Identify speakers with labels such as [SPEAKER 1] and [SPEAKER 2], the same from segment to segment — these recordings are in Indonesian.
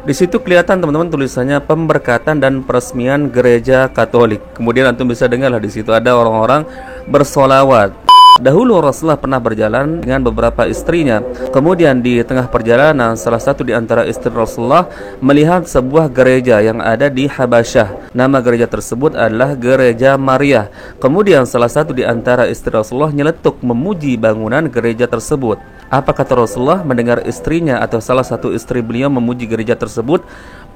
[SPEAKER 1] Di situ kelihatan teman-teman tulisannya pemberkatan dan peresmian gereja Katolik. Kemudian antum bisa dengarlah di situ ada orang-orang bersolawat. Dahulu Rasulullah pernah berjalan dengan beberapa istrinya. Kemudian di tengah perjalanan salah satu di antara istri Rasulullah melihat sebuah gereja yang ada di Habasyah. Nama gereja tersebut adalah Gereja Maria. Kemudian salah satu di antara istri Rasulullah nyeletuk memuji bangunan gereja tersebut. Apa kata Rasulullah mendengar istrinya atau salah satu istri beliau memuji gereja tersebut?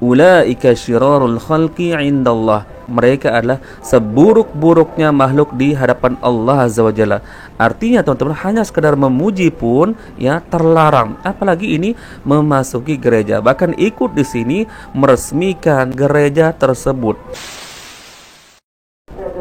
[SPEAKER 1] Ulaika syirarul khalqi indallah. Mereka adalah seburuk-buruknya makhluk di hadapan Allah Azza wa Jalla. Artinya teman-teman, hanya sekedar memuji pun ya terlarang. Apalagi ini memasuki gereja, bahkan ikut di sini meresmikan gereja tersebut.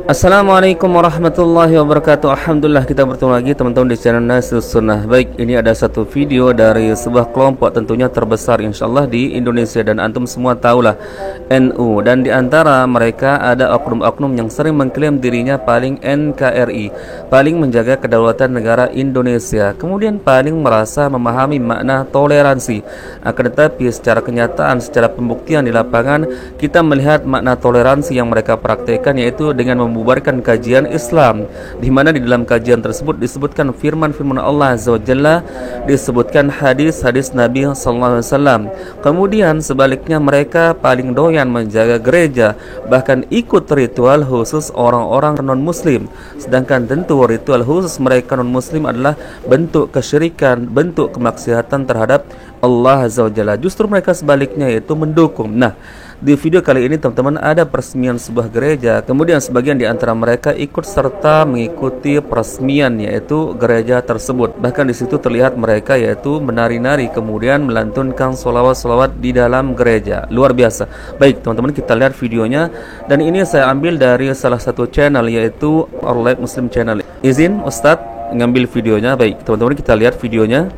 [SPEAKER 1] Assalamualaikum warahmatullahi wabarakatuh. Alhamdulillah kita bertemu lagi teman-teman di channel Nasus Sunnah. Baik, ini ada satu video dari sebuah kelompok tentunya terbesar insyaallah di Indonesia, dan antum semua tahulah NU, dan di antara mereka ada oknum-oknum yang sering mengklaim dirinya paling NKRI, paling menjaga kedaulatan negara Indonesia, kemudian paling merasa memahami makna toleransi. Akan tetapi secara kenyataan, secara pembuktian di lapangan, kita melihat makna toleransi yang mereka praktekkan yaitu dengan membubarkan kajian Islam, di mana di dalam kajian tersebut disebutkan firman-firman Allah Azza wa Jalla, disebutkan hadis-hadis Nabi sallallahu alaihi wasallam. Kemudian sebaliknya mereka paling doyan menjaga gereja, bahkan ikut ritual khusus orang-orang non-muslim. Sedangkan tentu ritual khusus mereka non-muslim adalah bentuk kesyirikan, bentuk kemaksiatan terhadap Allah Azza wa Jalla. Justru mereka sebaliknya yaitu mendukung. Nah, di video kali ini teman-teman ada peresmian sebuah gereja. Kemudian sebagian di antara mereka ikut serta mengikuti peresmian yaitu gereja tersebut. Bahkan di situ terlihat mereka yaitu menari-nari kemudian melantunkan sholawat-sholawat di dalam gereja. Luar biasa. Baik teman-teman, kita lihat videonya, dan ini saya ambil dari salah satu channel yaitu Orlet Muslim Channel. Izin Ustadz ngambil videonya. Baik teman-teman, kita lihat videonya.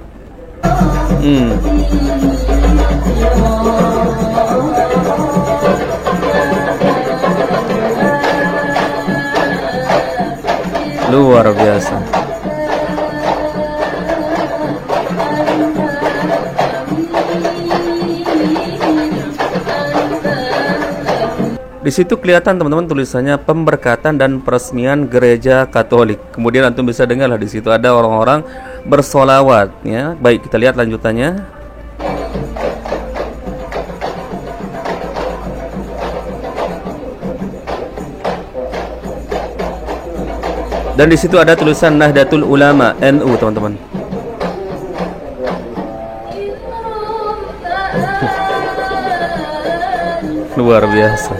[SPEAKER 1] Luar biasa. Di situ kelihatan teman-teman tulisannya pemberkatan dan peresmian gereja Katolik. Kemudian antum bisa dengarlah di situ ada orang-orang bersolawat ya. Baik, kita lihat lanjutannya. Dan di situ ada tulisan Nahdlatul Ulama NU teman-teman. Luar biasa.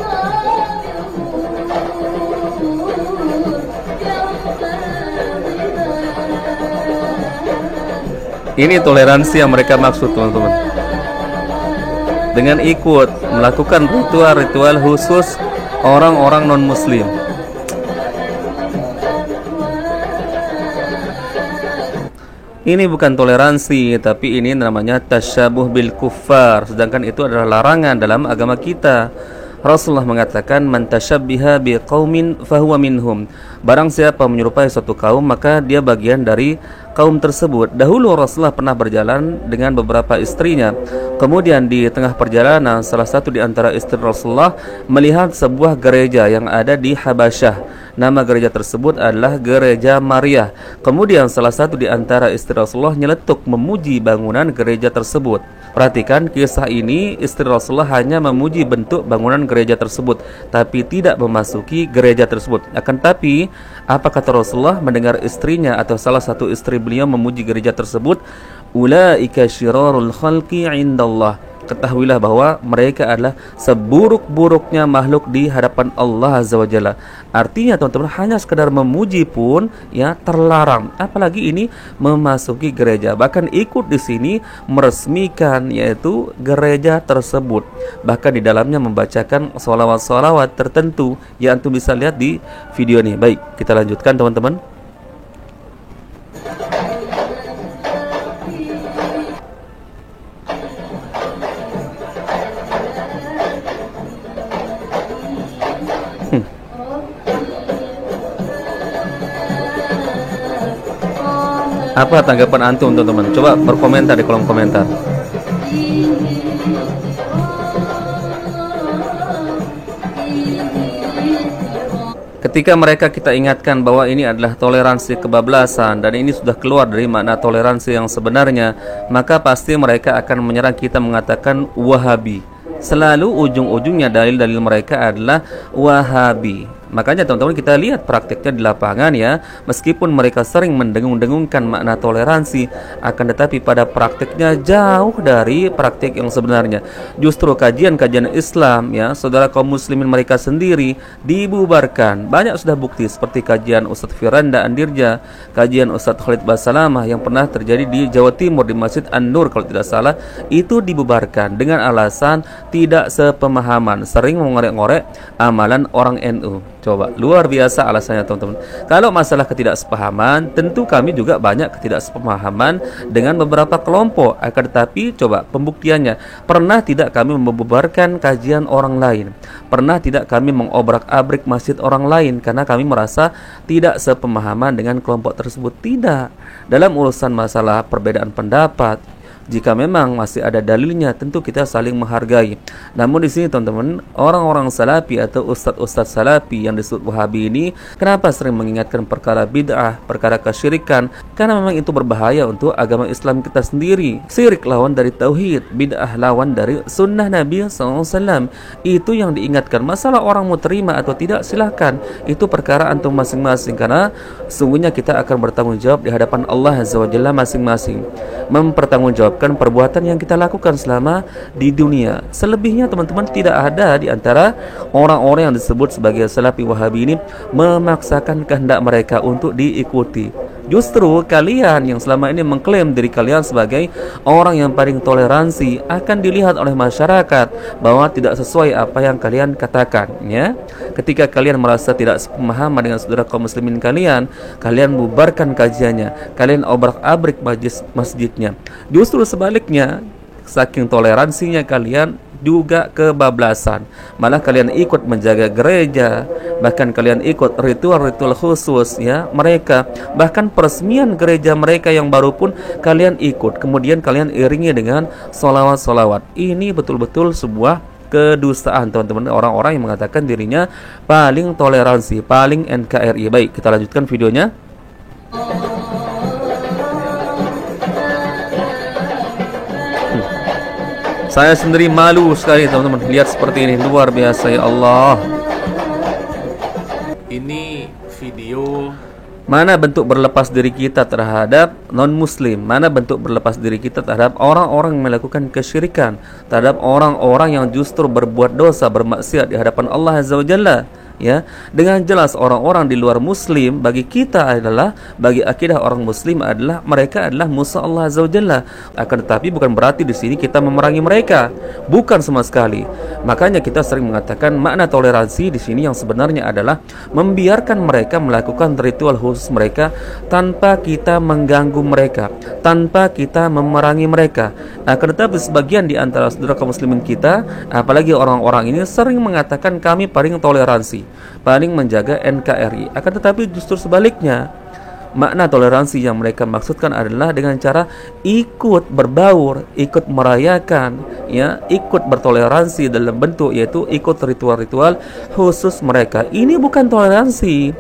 [SPEAKER 1] Ini toleransi yang mereka maksud teman-teman. Dengan ikut melakukan ritual-ritual khusus orang-orang non-muslim. Ini bukan toleransi, tapi ini namanya tasyabuh bil kuffar. Sedangkan itu adalah larangan dalam agama kita. Rasulullah mengatakan, man tasyabbiha biqaumin fahuwa minhum. Barang siapa menyerupai suatu kaum, maka dia bagian dari kaum tersebut. Dahulu Rasulullah pernah berjalan dengan beberapa istrinya. Kemudian di tengah perjalanan salah satu di antara istri Rasulullah melihat sebuah gereja yang ada di Habasyah. Nama gereja tersebut adalah Gereja Maria. Kemudian salah satu di antara istri Rasulullah nyeletuk memuji bangunan gereja tersebut. Perhatikan kisah ini, istri Rasulullah hanya memuji bentuk bangunan gereja tersebut, tapi tidak memasuki gereja tersebut. Akan tapi, apa kata Rasulullah mendengar istrinya atau salah satu istri beliau memuji gereja tersebut? Ulaika syirarul khalqi indallah. Ketahuilah bahwa mereka adalah seburuk-buruknya makhluk di hadapan Allah Azza wa Jalla. Artinya teman-teman, hanya sekedar memuji pun ya terlarang. Apalagi ini memasuki gereja, bahkan ikut di sini meresmikan yaitu gereja tersebut. Bahkan di dalamnya membacakan sholawat-sholawat tertentu yang antum bisa lihat di video ini. Baik, kita lanjutkan teman-teman. Apa tanggapan antum teman-teman? Coba berkomentar di kolom komentar. Ketika mereka kita ingatkan bahwa ini adalah toleransi kebablasan dan ini sudah keluar dari makna toleransi yang sebenarnya, maka pasti mereka akan menyerang kita mengatakan Wahabi. Selalu ujung-ujungnya dalil-dalil mereka adalah Wahabi. Makanya teman-teman kita lihat praktiknya di lapangan ya. Meskipun mereka sering mendengung-dengungkan makna toleransi, akan tetapi pada praktiknya jauh dari praktik yang sebenarnya. Justru kajian-kajian Islam ya, saudara kaum muslimin mereka sendiri dibubarkan. Banyak sudah bukti seperti kajian Ustadz Firanda Andirja, kajian Ustadz Khalid Basalamah yang pernah terjadi di Jawa Timur di Masjid An-Nur kalau tidak salah, itu dibubarkan dengan alasan tidak sepemahaman, sering mengorek-ngorek amalan orang NU. Coba, luar biasa alasannya teman-teman. Kalau masalah ketidaksepahaman, tentu kami juga banyak ketidaksepahaman dengan beberapa kelompok. Akan tetapi, coba pembuktiannya. Pernah tidak kami membubarkan kajian orang lain? Pernah tidak kami mengobrak-abrik masjid orang lain karena kami merasa tidak sepemahaman dengan kelompok tersebut? Tidak. Dalam urusan masalah perbedaan pendapat, jika memang masih ada dalilnya, tentu kita saling menghargai. Namun di sini teman-teman, orang-orang salafi atau ustadz-ustadz salafi yang disebut Wahabi ini, kenapa sering mengingatkan perkara bid'ah, perkara kesyirikan? Karena memang itu berbahaya untuk agama Islam kita sendiri. Syirik lawan dari tauhid, bid'ah lawan dari sunnah Nabi SAW. Itu yang diingatkan. Masalah orang mau terima atau tidak, silahkan. Itu perkara antum masing-masing. Karena sungguhnya kita akan bertanggung jawab di hadapan Allah Azza wa Jalla masing-masing. Mempertanggungjawab perbuatan yang kita lakukan selama di dunia. Selebihnya teman-teman, tidak ada di antara orang-orang yang disebut sebagai salafi Wahabi ini memaksakan kehendak mereka untuk diikuti. Justru kalian yang selama ini mengklaim diri kalian sebagai orang yang paling toleransi akan dilihat oleh masyarakat bahwa tidak sesuai apa yang kalian katakan ya. Ketika kalian merasa tidak sepemahaman dengan saudara kaum muslimin kalian, kalian bubarkan kajiannya, kalian obrak-abrik masjidnya. Justru sebaliknya, saking toleransinya kalian juga kebablasan. Malah kalian ikut menjaga gereja, bahkan kalian ikut ritual-ritual khusus ya mereka, bahkan peresmian gereja mereka yang baru pun kalian ikut, kemudian kalian iringi dengan solawat-solawat. Ini betul-betul sebuah kedustaan teman-teman, orang-orang yang mengatakan dirinya paling toleransi, paling NKRI. Baik, kita lanjutkan videonya. Saya sendiri malu sekali teman-teman lihat seperti ini, luar biasa ya Allah.
[SPEAKER 2] Ini video
[SPEAKER 1] mana bentuk berlepas diri kita terhadap non-muslim, mana bentuk berlepas diri kita terhadap orang-orang yang melakukan kesyirikan, terhadap orang-orang yang justru berbuat dosa, bermaksiat di hadapan Allah Azza wa Jalla. Ya, dengan jelas orang-orang di luar muslim bagi kita adalah, bagi akidah orang muslim adalah mereka adalah musuh Allah Azza wa Jalla. Akan tetapi bukan berarti di sini kita memerangi mereka, bukan sama sekali. Makanya kita sering mengatakan makna toleransi di sini yang sebenarnya adalah membiarkan mereka melakukan ritual khusus mereka tanpa kita mengganggu mereka, tanpa kita memerangi mereka. Akan tetapi sebagian di antara saudara kaum muslimin kita, apalagi orang-orang ini sering mengatakan kami paling toleransi, paling menjaga NKRI. Akan tetapi justru sebaliknya, makna toleransi yang mereka maksudkan adalah dengan cara ikut berbaur, ikut merayakan, ya, ikut bertoleransi dalam bentuk yaitu ikut ritual-ritual khusus mereka. Ini bukan toleransi.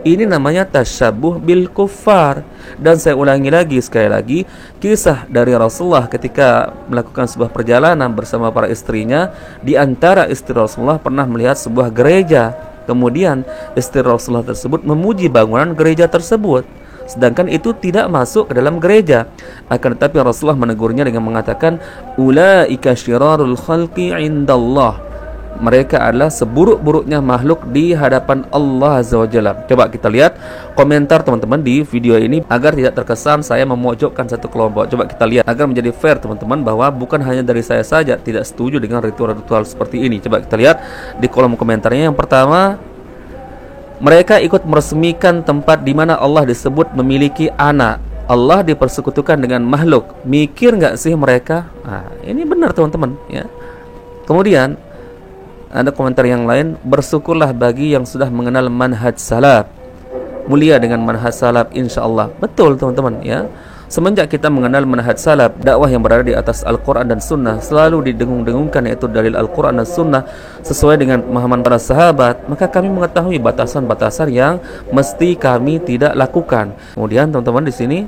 [SPEAKER 1] Ini namanya tasyabuh bil kuffar. Dan saya ulangi lagi, sekali lagi, kisah dari Rasulullah ketika melakukan sebuah perjalanan bersama para istrinya. Di antara istri Rasulullah pernah melihat sebuah gereja. Kemudian istri Rasulullah tersebut memuji bangunan gereja tersebut, sedangkan itu tidak masuk ke dalam gereja. Akan tetapi Rasulullah menegurnya dengan mengatakan, ulaika syirarul khalqi indallah. Mereka adalah seburuk-buruknya makhluk di hadapan Allah Azza wa Jalla. Coba kita lihat komentar teman-teman di video ini agar tidak terkesan saya memojokkan satu kelompok. Coba kita lihat agar menjadi fair teman-teman, bahwa bukan hanya dari saya saja tidak setuju dengan ritual-ritual seperti ini. Coba kita lihat di kolom komentarnya. Yang pertama, mereka ikut meresmikan tempat di mana Allah disebut memiliki anak. Allah dipersekutukan dengan makhluk. Mikir nggak sih mereka? Nah, ini benar teman-teman ya. Kemudian ada komentar yang lain, bersyukurlah bagi yang sudah mengenal manhaj salaf. mulia dengan manhaj salaf insyaallah. Betul teman-teman ya. Semenjak kita mengenal manhaj salaf, dakwah yang berada di atas Al-Quran dan Sunnah selalu didengung-dengungkan, yaitu dalil Al-Quran dan Sunnah sesuai dengan pemahaman para sahabat, maka kami mengetahui batasan-batasan yang mesti kami tidak lakukan. Kemudian teman-teman di sini,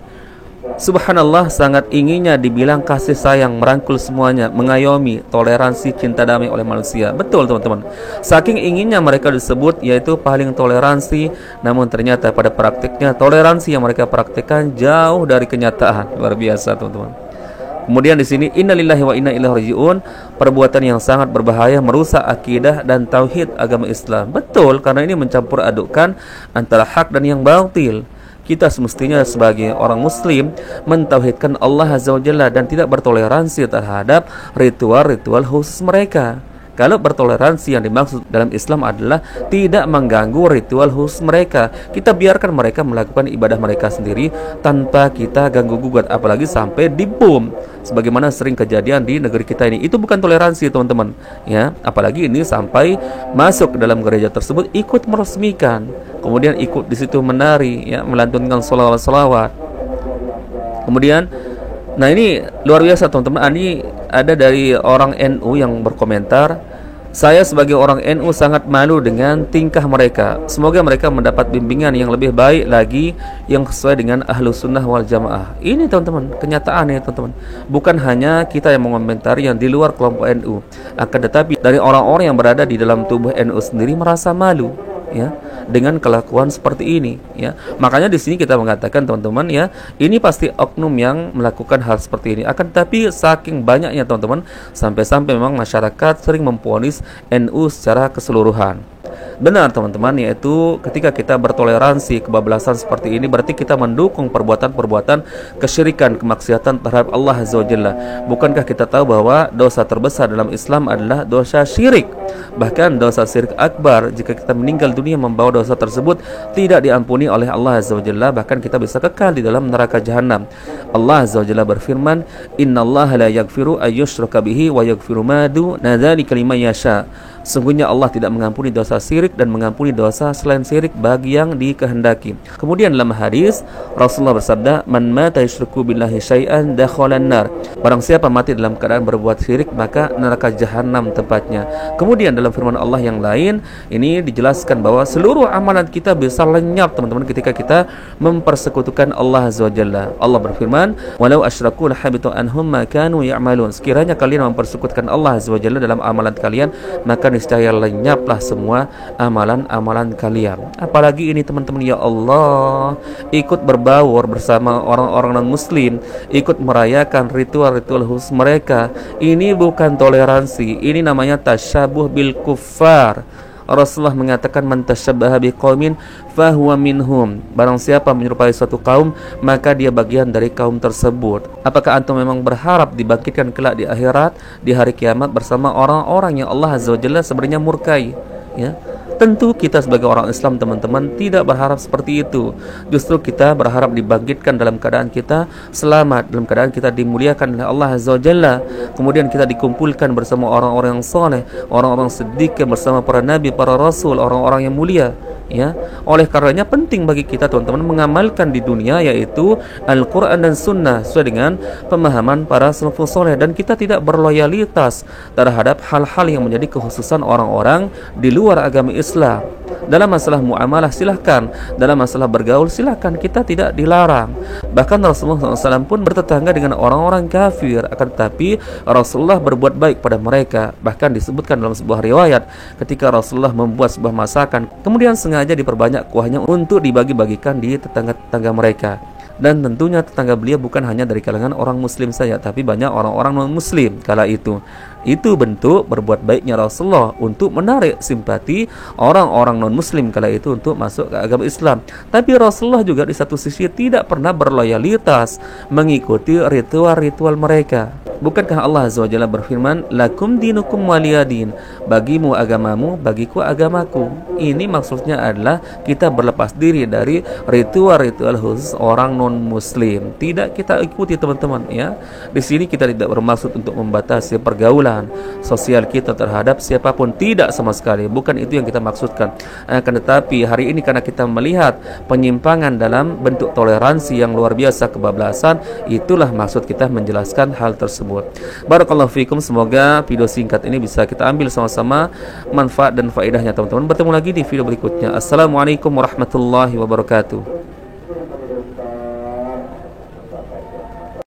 [SPEAKER 1] subhanallah, sangat inginnya dibilang kasih sayang, merangkul semuanya, mengayomi, toleransi, cinta damai oleh manusia. Betul teman-teman. Saking inginnya mereka disebut yaitu paling toleransi, namun ternyata pada praktiknya toleransi yang mereka praktikkan jauh dari kenyataan. Luar biasa teman-teman. Kemudian di sini innalillahi wa inna ilaihi rajiun, perbuatan yang sangat berbahaya, merusak akidah dan tauhid agama Islam. Betul, karena ini mencampur adukkan antara hak dan yang batil. Kita semestinya sebagai orang muslim mentauhidkan Allah Azza wa Jalla dan tidak bertoleransi terhadap ritual-ritual khusus mereka. Kalau bertoleransi yang dimaksud dalam Islam adalah tidak mengganggu ritual khusus mereka. Kita biarkan mereka melakukan ibadah mereka sendiri tanpa kita ganggu gugat, apalagi sampai dibom sebagaimana sering kejadian di negeri kita ini. Itu bukan toleransi teman-teman ya. Apalagi ini sampai masuk ke dalam gereja tersebut, ikut meresmikan, kemudian ikut di situ menari ya, melantunkan sholawat-sholawat. Kemudian nah ini luar biasa teman-teman. Ini ada dari orang NU yang berkomentar, saya sebagai orang NU sangat malu dengan tingkah mereka. Semoga mereka mendapat bimbingan yang lebih baik lagi yang sesuai dengan Ahlus Sunnah wal Jamaah. Ini teman-teman, kenyataan ya teman-teman. Bukan hanya kita yang mengomentari yang di luar kelompok NU, akan tetapi dari orang-orang yang berada di dalam tubuh NU sendiri merasa malu ya dengan kelakuan seperti ini ya. Makanya di sini kita mengatakan teman-teman ya, ini pasti oknum yang melakukan hal seperti ini. Akan tetapi saking banyaknya teman-teman, sampai-sampai memang masyarakat sering memvonis NU secara keseluruhan. Benar teman-teman, yaitu ketika kita bertoleransi kebablasan seperti ini, berarti kita mendukung perbuatan-perbuatan kesyirikan, kemaksiatan terhadap Allah Azza wa Jalla. Bukankah kita tahu bahwa dosa terbesar dalam Islam adalah dosa syirik? Bahkan dosa syirik akbar, jika kita meninggal dunia membawa dosa tersebut, tidak diampuni oleh Allah Azza wa Jalla, bahkan kita bisa kekal di dalam neraka jahanam. Allah Azza wa Jalla berfirman, "Innallaha la yaghfiru ayyushraka bihi wa yaghfiru ma duna dzalika liman yasha." Sungguhnya Allah tidak mengampuni dosa syirik dan mengampuni dosa selain syirik bagi yang dikehendaki. Kemudian dalam hadis Rasulullah bersabda, "Man mata yusyriku billahi syai'an dakhalan nar." Barang siapa mati dalam keadaan berbuat syirik, maka neraka jahanam tempatnya. Kemudian dalam firman Allah yang lain, ini dijelaskan bahwa seluruh amalan kita bisa lenyap teman-teman ketika kita mempersekutukan Allah Azza wa Jalla. Allah berfirman, "Walau asyraku lahabitu anhum ma kanu ya'malun." Sekiranya kalian mempersekutukan Allah Azza wa Jalla dalam amalan kalian, maka niscaya lenyaplah semua amalan-amalan kalian. Apalagi ini teman-teman, ya Allah, ikut berbaur bersama orang-orang non-muslim, ikut merayakan ritual-ritual khusus mereka. Ini bukan toleransi, ini namanya tasyabuh bil kuffar. Rasulullah mengatakan, "Man tasyabbaha biqaumin fahuwa minhum." Barang siapa menyerupai suatu kaum, maka dia bagian dari kaum tersebut. Apakah antum memang berharap dibangkitkan kelak di akhirat, di hari kiamat bersama orang-orang yang Allah Azza wa Jalla sebenarnya murkai? Ya, tentu kita sebagai orang Islam teman-teman tidak berharap seperti itu. Justru kita berharap dibangkitkan dalam keadaan kita selamat, dalam keadaan kita dimuliakan oleh Allah Azza wa Jalla. Kemudian kita dikumpulkan bersama orang-orang yang soleh, orang-orang siddiq, bersama para nabi, para rasul, orang-orang yang mulia. Ya, oleh karenanya penting bagi kita teman-teman mengamalkan di dunia yaitu Al-Quran dan Sunnah sesuai dengan pemahaman para salafus soleh, dan kita tidak berloyalitas terhadap hal-hal yang menjadi kekhususan orang-orang di luar agama Islam. Dalam masalah muamalah silahkan, dalam masalah bergaul silahkan, kita tidak dilarang. Bahkan Rasulullah SAW pun bertetangga dengan orang-orang kafir, akan tetapi Rasulullah berbuat baik pada mereka. Bahkan disebutkan dalam sebuah riwayat ketika Rasulullah membuat sebuah masakan, kemudian sengaja diperbanyak kuahnya untuk dibagi-bagikan di tetangga-tetangga mereka. Dan tentunya tetangga beliau bukan hanya dari kalangan orang muslim saja, tapi banyak orang-orang non-muslim kala itu. Itu bentuk berbuat baiknya Rasulullah untuk menarik simpati orang-orang non-muslim kala itu untuk masuk ke agama Islam. Tapi Rasulullah juga di satu sisi tidak pernah berloyalitas mengikuti ritual-ritual mereka. Bukankah Allah Azza wa Jalla berfirman, "Lakum dinukum waliyadin." Bagimu agamamu, bagiku agamaku. Ini maksudnya adalah kita berlepas diri dari ritual-ritual khusus orang non muslim. Tidak kita ikuti teman-teman ya. Di sini kita tidak bermaksud untuk membatasi pergaulan sosial kita terhadap siapapun, tidak sama sekali. Bukan itu yang kita maksudkan. Akan tetapi hari ini karena kita melihat penyimpangan dalam bentuk toleransi yang luar biasa, kebablasan, itulah maksud kita menjelaskan hal tersebut. Barakallahu fikum, semoga video singkat ini bisa kita ambil sama-sama manfaat dan faedahnya teman-teman. Bertemu lagi di video berikutnya. Assalamualaikum warahmatullahi wabarakatuh.